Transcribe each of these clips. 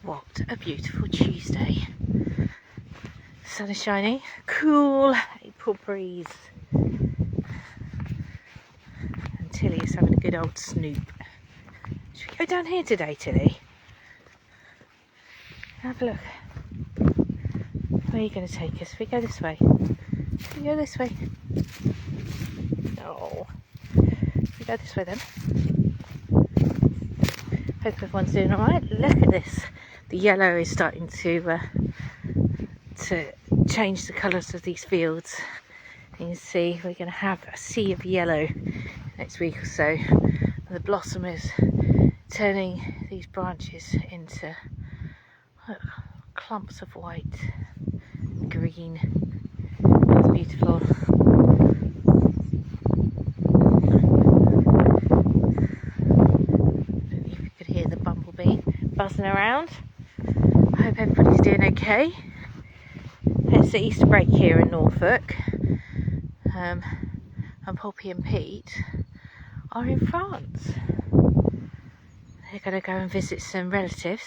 What a beautiful Tuesday. Sun is shining, cool April breeze. And Tilly is having a good old snoop. Should we go down here today, Tilly? Have a look. Where are you going to take us? We go this way. We go this way. No. We go this way then. Hope everyone's doing alright. Look at this. The yellow is starting to change the colours of these fields. You can see we're going to have a sea of yellow next week or so. And the blossom is turning these branches into clumps of white and green. It's beautiful. If you could hear the bumblebee buzzing around. I hope everybody's doing okay. It's the Easter break here in Norfolk, and Poppy and Pete are in France. They're going to go and visit some relatives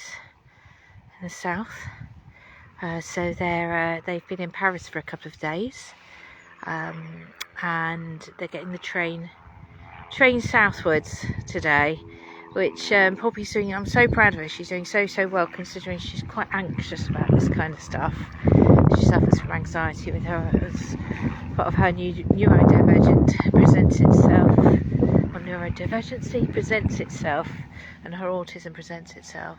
in the south. So they've been in Paris for a couple of days, and they're getting the train southwards today, which Poppy's doing. I'm so proud of her. She's doing so well, considering she's quite anxious about this kind of stuff. She suffers from anxiety with her as part of her neurodivergency presents itself, and her autism presents itself.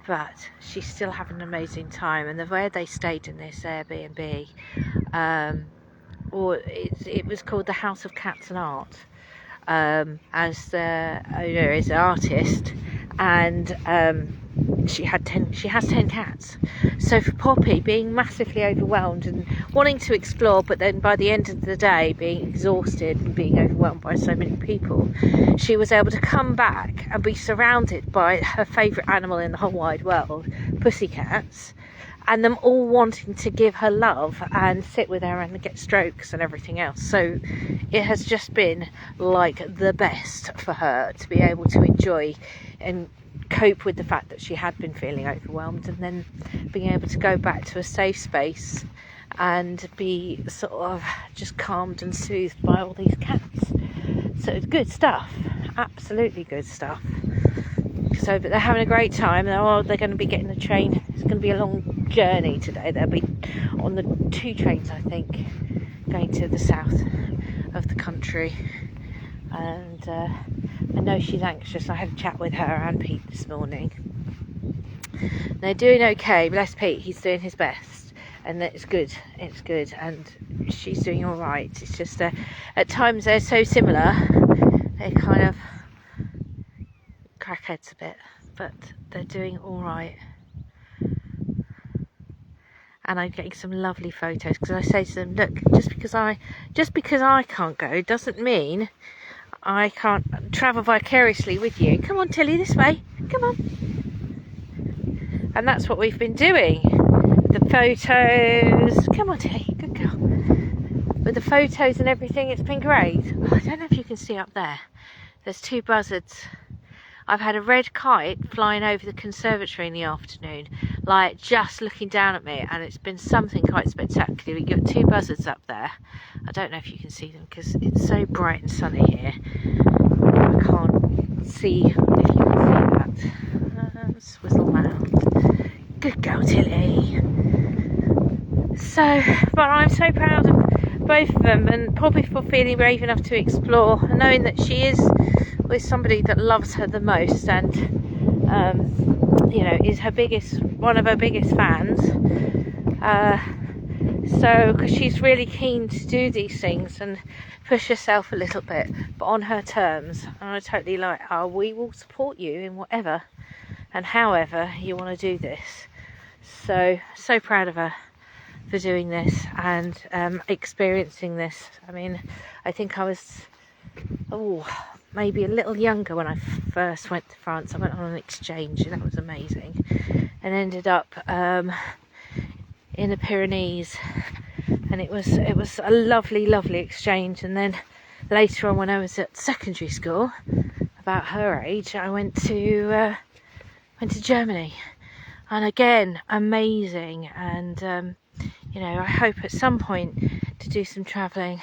But she's still having an amazing time, and the way they stayed in this Airbnb, it was called the House of Cats and Art, as the owner is an artist, and she has 10 cats. So for Poppy, being massively overwhelmed and wanting to explore, but then by the end of the day being exhausted and being overwhelmed by so many people, she was able to come back and be surrounded by her favourite animal in the whole wide world, pussycats, and them all wanting to give her love and sit with her and get strokes and everything else. So it has just been like the best for her to be able to enjoy and cope with the fact that she had been feeling overwhelmed, and then being able to go back to a safe space and be sort of just calmed and soothed by all these cats. So it's good stuff, absolutely good stuff. So but they're having a great time. They're going to be getting the train. It's going to be a long journey today. They'll be on the 2 trains, I think, going to the south of the country. And I know she's anxious. I had a chat with her and Pete this morning. They're doing okay. Bless Pete, he's doing his best, and it's good. It's good, and she's doing all right. It's just at times they're so similar. They kind of crack heads a bit, but they're doing all right. And I'm getting some lovely photos, because I say to them, look, just because I can't go doesn't mean I can't travel vicariously with you. Come on, Tilly, this way. Come on. And that's what we've been doing. The photos. Come on, Tilly. Good girl. With the photos and everything, it's been great. Oh, I don't know if you can see up there. There's 2 buzzards. I've had a red kite flying over the conservatory in the afternoon, like just looking down at me, and it's been something quite spectacular. We've got 2 buzzards up there. I don't know if you can see them because it's so bright and sunny here. I can't see if you can see that. Swizzle mound. Good girl, Tilly. So, but I'm so proud of both of them, and Poppy for feeling brave enough to explore, and knowing that she is with somebody that loves her the most, and is one of her biggest fans. So because she's really keen to do these things and push herself a little bit, but on her terms. And I totally like her. We will support you in whatever and however you want to do this. So proud of her for doing this and experiencing this. I mean, I think I was maybe a little younger when I first went to France. I went on an exchange, and that was amazing, and ended up in the Pyrenees, and it was a lovely exchange. And then later on, when I was at secondary school, about her age, I went to Germany, and again, amazing. And you know, I hope at some point to do some travelling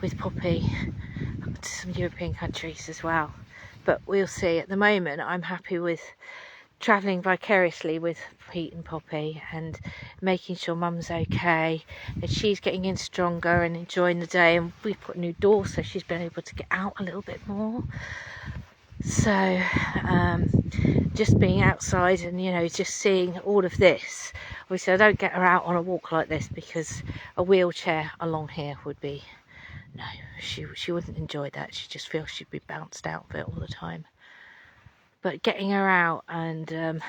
with Poppy to some European countries as well, but we'll see. At the moment, I'm happy with travelling vicariously with Pete and Poppy and making sure Mum's okay and she's getting in stronger and enjoying the day, and we put a new door so she's been able to get out a little bit more. So just being outside and, you know, just seeing all of this. Obviously I don't get her out on a walk like this because a wheelchair along here would be, no, she wouldn't enjoy that. She just feels she'd be bounced out of it all the time. But getting her out and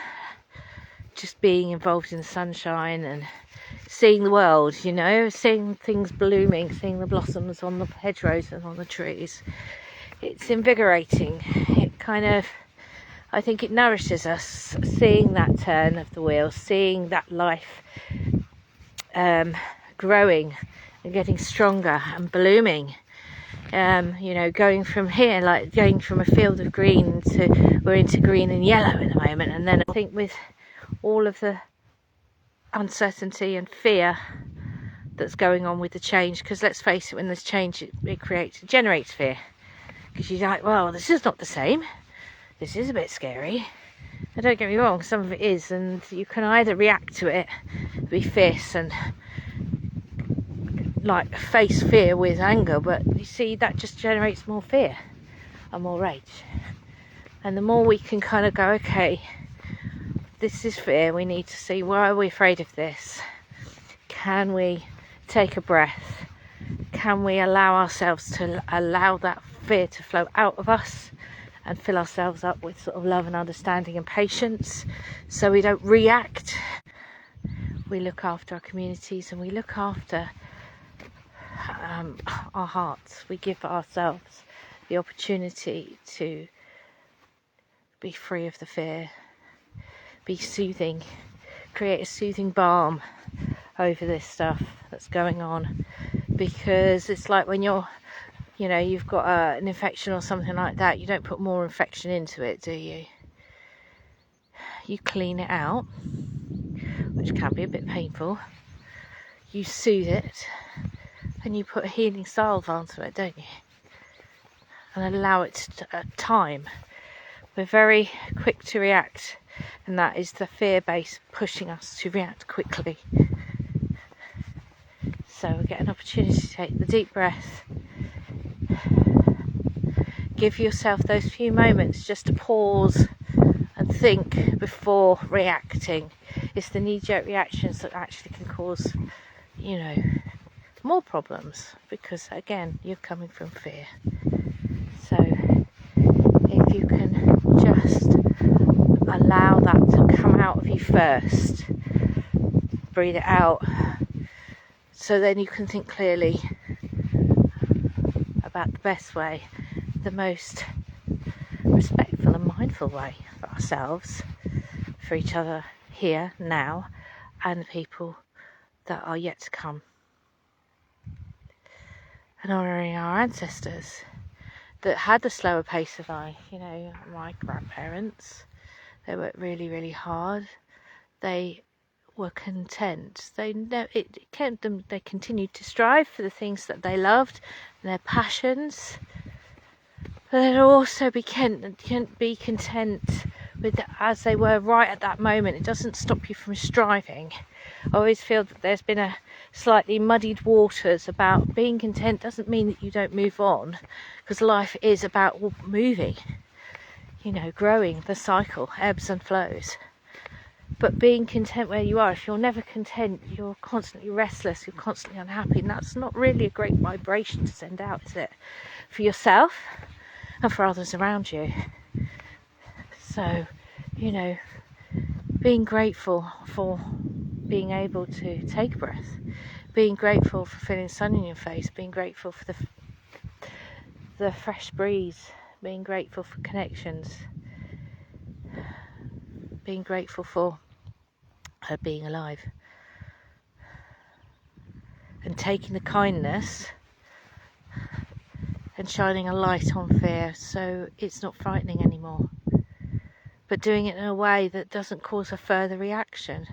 just being involved in the sunshine and seeing the world, you know, seeing things blooming, seeing the blossoms on the hedgerows and on the trees, it's invigorating. It kind of, I think it nourishes us, seeing that turn of the wheel, seeing that life growing and getting stronger and blooming. You know, going from here, like going from a field of green to, we're into green and yellow at the moment. And then I think with all of the uncertainty and fear that's going on with the change, because let's face it, when there's change, it generates fear. Because you're like, well, this is not the same. This is a bit scary. And don't get me wrong, some of it is, and you can either react to it, be fierce and like face fear with anger, but you see, that just generates more fear and more rage. And the more we can kind of go, okay, this is fear, we need to see, why are we afraid of this? Can we take a breath? Can we allow ourselves to allow that fear to flow out of us and fill ourselves up with sort of love and understanding and patience, so we don't react? We look after our communities and we look after our hearts. We give ourselves the opportunity to be free of the fear, be soothing, create a soothing balm over this stuff that's going on. Because it's like when you're, you know, you've got an infection or something like that, you don't put more infection into it, do you? You clean it out, which can be a bit painful. You soothe it, and you put a healing salve onto it, don't you? And allow it time. We're very quick to react, and that is the fear base pushing us to react quickly. So we get an opportunity to take the deep breath. Give yourself those few moments just to pause and think before reacting. It's the knee-jerk reactions that actually can cause, you know, more problems, because again, you're coming from fear. So if you can just allow that to come out of you first, breathe it out, so then you can think clearly about the best way, the most respectful and mindful way for ourselves, for each other here, now, and the people that are yet to come. And honouring our ancestors that had the slower pace of life. You know, my grandparents, they worked really, really hard. They were content. It kept them. They continued to strive for the things that they loved and their passions. But they'd also be content with as they were right at that moment. It doesn't stop you from striving. I always feel that there's been a slightly muddied waters about being content doesn't mean that you don't move on, because life is about moving, you know, growing, the cycle, ebbs and flows. But being content where you are, if you're never content, you're constantly restless, you're constantly unhappy, and that's not really a great vibration to send out, is it? For yourself and for others around you. So, you know, being grateful for being able to take a breath, being grateful for feeling sun in your face, being grateful for the fresh breeze, being grateful for connections, being grateful for being alive, and taking the kindness and shining a light on fear so it's not frightening anymore, but doing it in a way that doesn't cause a further reaction.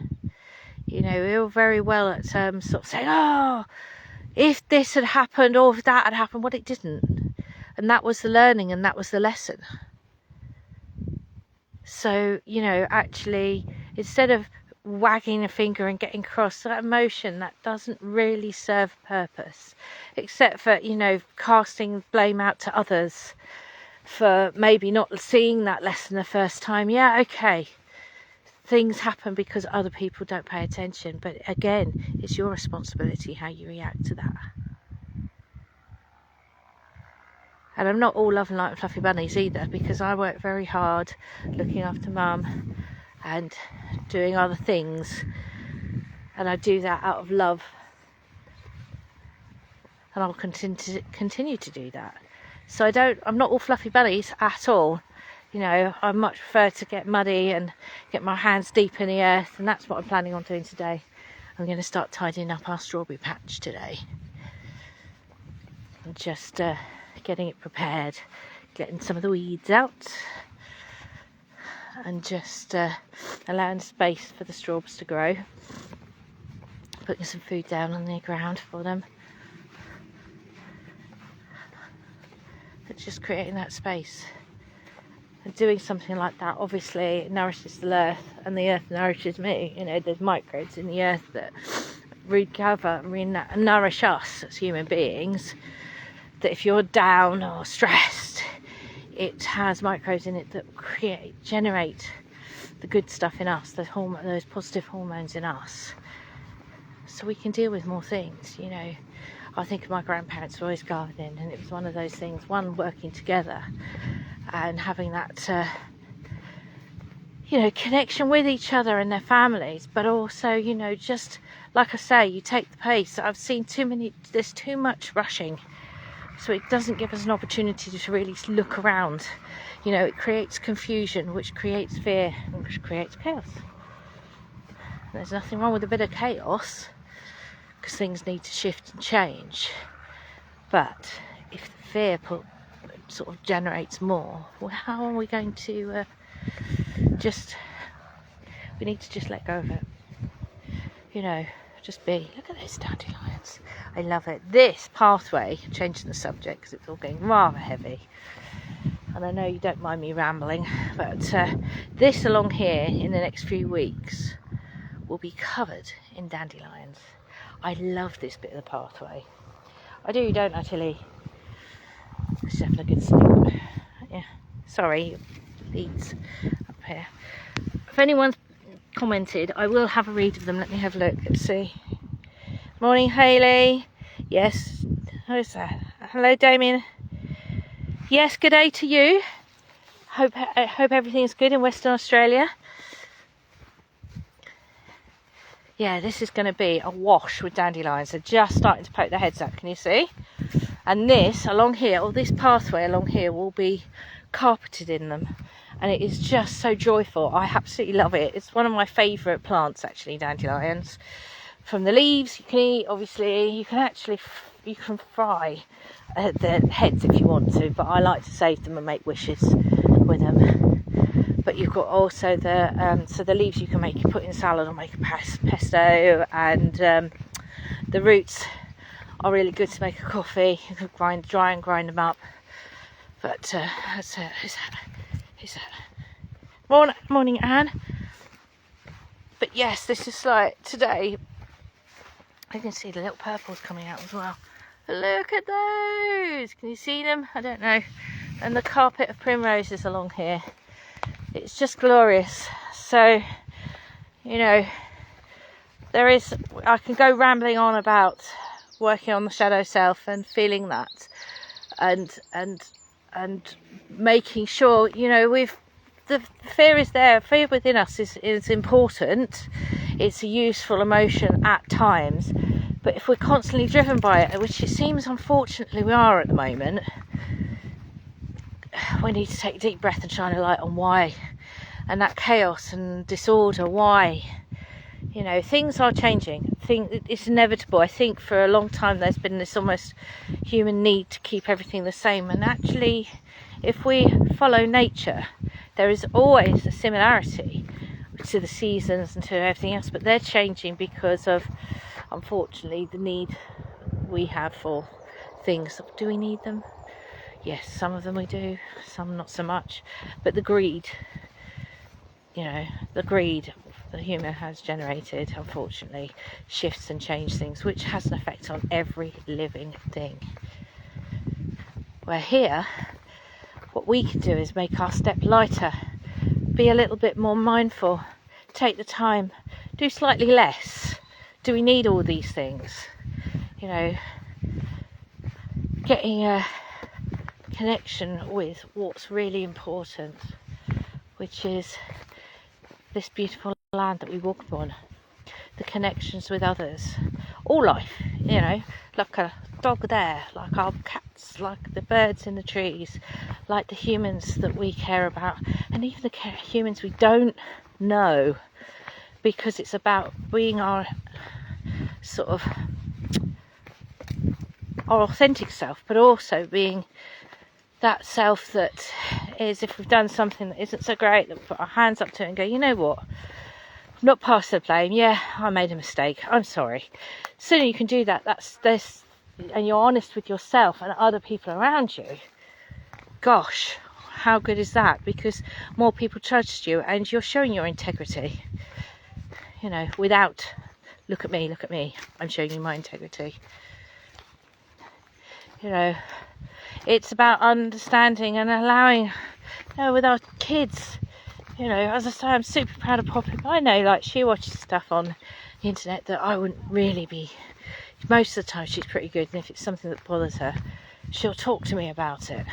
You know, we're all very well at sort of saying, oh, if this had happened or if that had happened. Well, it didn't, and that was the learning and that was the lesson. So, you know, actually, instead of wagging a finger and getting cross, that emotion, that doesn't really serve a purpose, except for, you know, casting blame out to others for maybe not seeing that lesson the first time. Yeah, okay, things happen because other people don't pay attention, but again, it's your responsibility how you react to that. And I'm not all love and light and fluffy bunnies either, because I work very hard looking after mum and doing other things, and I do that out of love, and I'll continue to do that. So I'm not all fluffy bunnies at all. You know, I much prefer to get muddy and get my hands deep in the earth, and that's what I'm planning on doing today. I'm going to start tidying up our strawberry patch today, and just getting it prepared, getting some of the weeds out, and just allowing space for the strawberries to grow, putting some food down on the ground for them, but just creating that space. And doing something like that, obviously, it nourishes the earth, and the earth nourishes me. You know, there's microbes in the earth that recover, nourish us as human beings, that if you're down or stressed, it has microbes in it that generate the good stuff in us, those positive hormones in us, so we can deal with more things. You know, I think of my grandparents were always gardening, and it was one of those things, one, working together and having that you know, connection with each other and their families, but also, you know, just like I say, you take the pace. I've seen there's too much rushing, so it doesn't give us an opportunity to really look around. You know, it creates confusion, which creates fear, which creates chaos. There's nothing wrong with a bit of chaos, because things need to shift and change. But if the fear sort of generates more, well, how are we going to we need to just let go of it. You know, just be. Look at those dandelions. I love it. This pathway, changing the subject because it's all getting rather heavy, and I know you don't mind me rambling, but this along here in the next few weeks will be covered in dandelions. I love this bit of the pathway. I do, don't I, Tilly? Just having a good sleep. Yeah. Sorry, leads up here. If anyone's commented, I will have a read of them. Let me have a look. Let's see. Morning, Hayley. Yes. Who's that? Hello, Damien. Yes, good day to you. I hope everything's good in Western Australia. Yeah, this is going to be a wash with dandelions. They're just starting to poke their heads up. Can you see? And this along here, or this pathway along here, will be carpeted in them. And it is just so joyful. I absolutely love it. It's one of my favourite plants, actually, dandelions. From the leaves, you can eat, obviously. You can fry the heads if you want to, but I like to save them and make wishes with them. But you've got also the leaves you can put in salad or make a pesto, and the roots are really good to make a coffee. You can dry and grind them up. But who's that? Morning, Anne. But yes, this is like today. I can see the little purples coming out as well. Look at those! Can you see them? I don't know. And the carpet of primroses along here. It's just glorious. So, you know, I can go rambling on about working on the shadow self and feeling that, and making sure, you know, the fear is there. Fear within us is important. It's a useful emotion at times, but if we're constantly driven by it, which it seems unfortunately we are at the moment, we need to take a deep breath and shine a light on why, and that chaos and disorder, why. You know, things are changing. think it's inevitable. I think for a long time there's been this almost human need to keep everything the same, and actually if we follow nature there is always a similarity to the seasons and to everything else, but they're changing because of, unfortunately, the need we have for things. Do we need them? Yes, some of them we do, some not so much, but the greed, the greed the human has generated, unfortunately, shifts and changes things, which has an effect on every living thing. Where here, what we can do is make our step lighter, be a little bit more mindful, take the time, do slightly less. Do we need all these things? Getting a connection with what's really important, which is this beautiful land that we walk upon, the connections with others, all life, like a dog there, like our cats, like the birds in the trees, like the humans that we care about, and even the humans we don't know, because it's about being our authentic self, but also being that self that is, if we've done something that isn't so great, that we put our hands up to it and go, you know what, I'm not past the blame. Yeah, I made a mistake, I'm sorry. The sooner you can do that, that's this, and you're honest with yourself and other people around you, gosh, how good is that? Because more people trust you and you're showing your integrity, without look at me, I'm showing you my integrity. It's about understanding and allowing, with our kids, as I say, I'm super proud of Poppy, but I know, she watches stuff on the internet that I wouldn't really be. Most of the time she's pretty good, and if it's something that bothers her, she'll talk to me about it.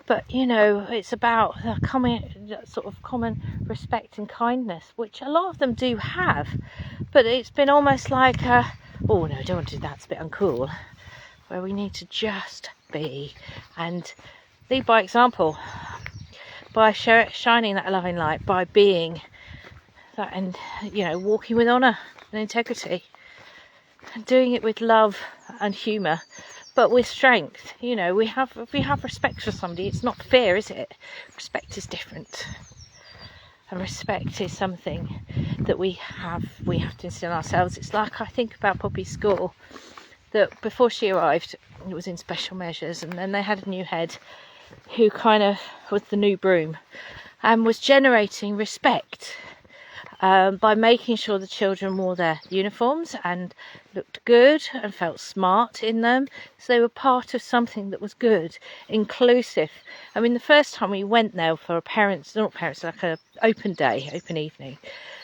But it's about the common respect and kindness, which a lot of them do have, but it's been almost like oh no, I don't want to do that, it's a bit uncool, where we need to just be and lead by example, by shining that loving light, by being that, and walking with honour and integrity, and doing it with love and humour, but with strength. If we have respect for somebody, it's not fear, is it? Respect is different, and respect is something that we have to instill in ourselves. It's like, I think about Poppy's school, that before she arrived it was in special measures, and then they had a new head who kind of was the new broom and was generating respect by making sure the children wore their uniforms and looked good and felt smart in them, so they were part of something that was good, inclusive. I mean, the first time we went there for like an open evening,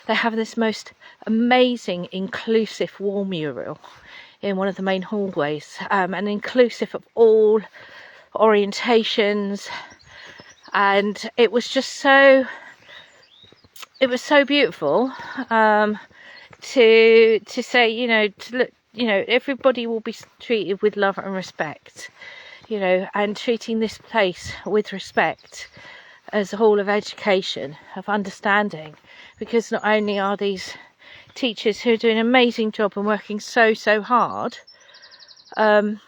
they have this most amazing inclusive wall mural in one of the main hallways, and inclusive of all orientations, and it was so beautiful to say, to look, everybody will be treated with love and respect, and treating this place with respect as a hall of education, of understanding, because not only are these teachers who are doing an amazing job and working so hard, they're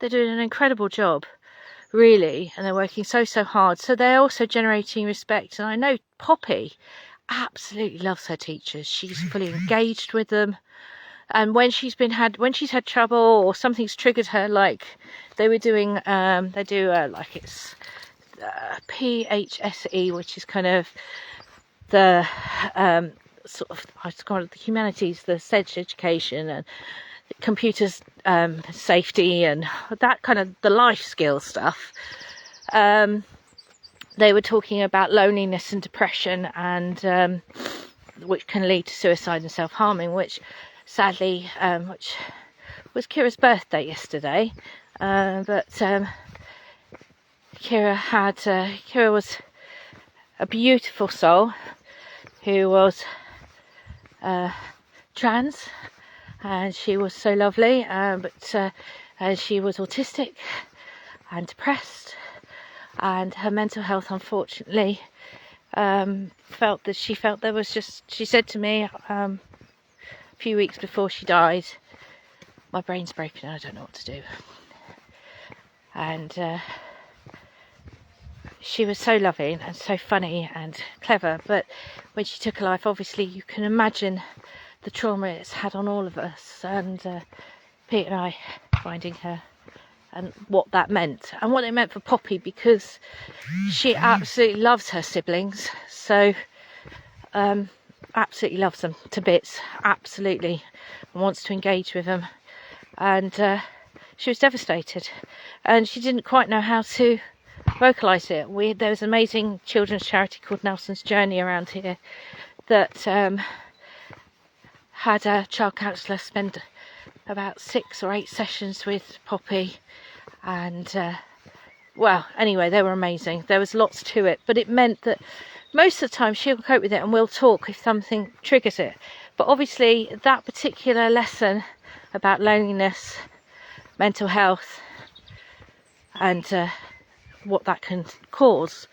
doing an incredible job, really, and they're working so hard, so they're also generating respect. And I know Poppy absolutely loves her teachers. She's fully engaged with them, and when she's had trouble or something's triggered her, like they were doing, they do it's PHSE, which is kind of the I call it the humanities, the SEDGE education, and computers, safety, and that kind of the life skill stuff. They were talking about loneliness and depression, and which can lead to suicide and self-harming, which sadly, which was Kira's birthday yesterday, but Kira was a beautiful soul who was trans, and she was so lovely, but she was autistic and depressed, and her mental health, unfortunately, she felt there was just, she said to me, few weeks before she died, my brain's broken and I don't know what to do. And she was so loving and so funny and clever, but when she took her life, obviously you can imagine the trauma it's had on all of us, and Pete and I finding her and what that meant and what it meant for Poppy, because she absolutely loves her siblings, so absolutely loves them to bits, absolutely, and wants to engage with them. And she was devastated, and she didn't quite know how to vocalise it. There was an amazing children's charity called Nelson's Journey around here that had a child counsellor spend about 6 or 8 sessions with Poppy, and well, anyway, they were amazing. There was lots to it, but it meant that most of the time she'll cope with it and we'll talk if something triggers it. But obviously that particular lesson about loneliness, mental health, and what that can cause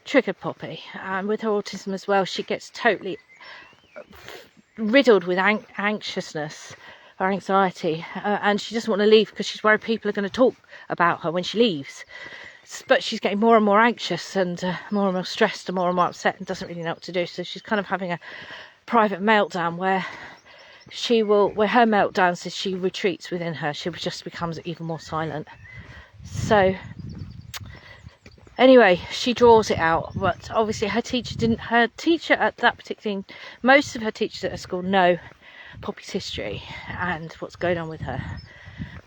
triggered Poppy. And with her autism as well, she gets totally riddled with anxiousness or anxiety, and she doesn't want to leave because she's worried people are going to talk about her when she leaves. But she's getting more and more anxious and more stressed and more upset and doesn't really know what to do. So she's kind of having a private meltdown where her meltdowns is she retreats within her. She just becomes even more silent. So anyway, she draws it out, but obviously her teacher at that particular, most of her teachers at her school know Poppy's history and what's going on with her,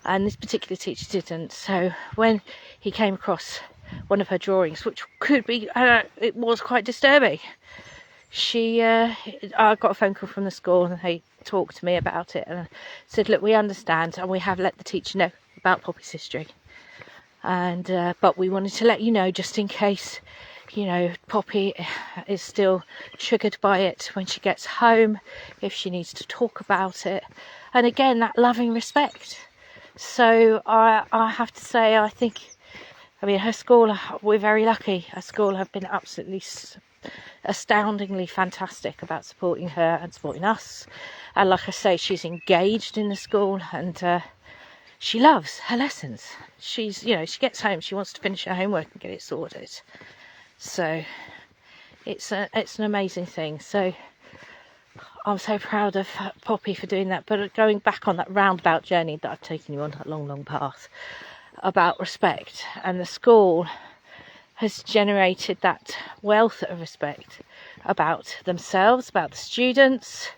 and this particular teacher didn't. So when he came across one of her drawings, which could be, it was quite disturbing, I got a phone call from the school and they talked to me about it and said, look, we understand and we have let the teacher know about Poppy's history, and but we wanted to let you know just in case, you know, Poppy is still triggered by it when she gets home, if she needs to talk about it. And again, that loving respect. So I have to say, I mean, her school, we're very lucky. Her school have been absolutely astoundingly fantastic about supporting her and supporting us. And like I say, she's engaged in the school, and she loves her lessons. She's, you know, she gets home, she wants to finish her homework and get it sorted. So it's an amazing thing. So I'm so proud of Poppy for doing that. But going back on that roundabout journey that I've taken you on, that long path about respect, and the school has generated that wealth of respect about themselves, about the students,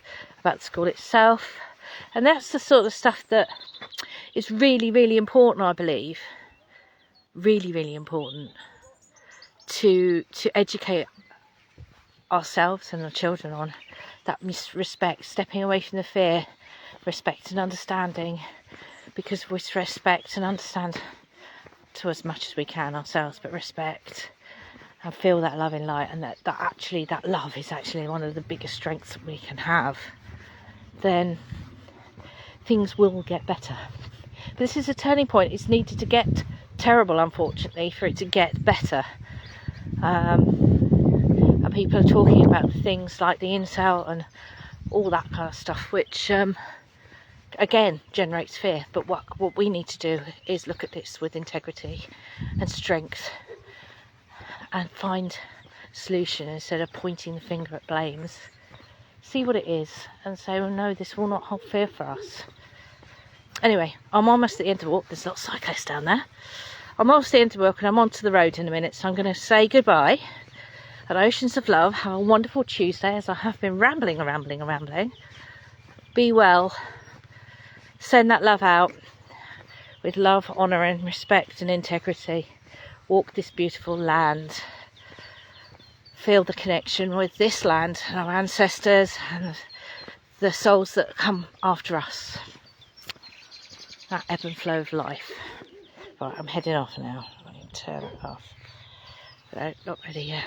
about the school itself. And that's the sort of stuff that is really, really important, I believe. Really, really important to educate ourselves and our children on that respect, stepping away from the fear, respect and understanding, because with respect and understand to as much as we can ourselves, but respect and feel that love in light, and that love is actually one of the biggest strengths that we can have, then things will get better. But this is a turning point. It's needed to get terrible, unfortunately, for it to get better. And people are talking about things like the incel and all that kind of stuff, which again generates fear. But what we need to do is look at this with integrity and strength and find solution instead of pointing the finger at blames. See what it is and say, well, no, this will not hold fear for us. Anyway, I'm almost at the end of the walk. There's a lot of cyclists down there. I'm almost at the end of the walk and I'm onto the road in a minute, so I'm going to say goodbye at Oceans of Love. Have a wonderful Tuesday, as I have been rambling. Be well. Send that love out with love, honour and respect and integrity. Walk this beautiful land. Feel the connection with this land and our ancestors and the souls that come after us. That ebb and flow of life. Right, I'm heading off now. I can turn it off. No, not ready yet.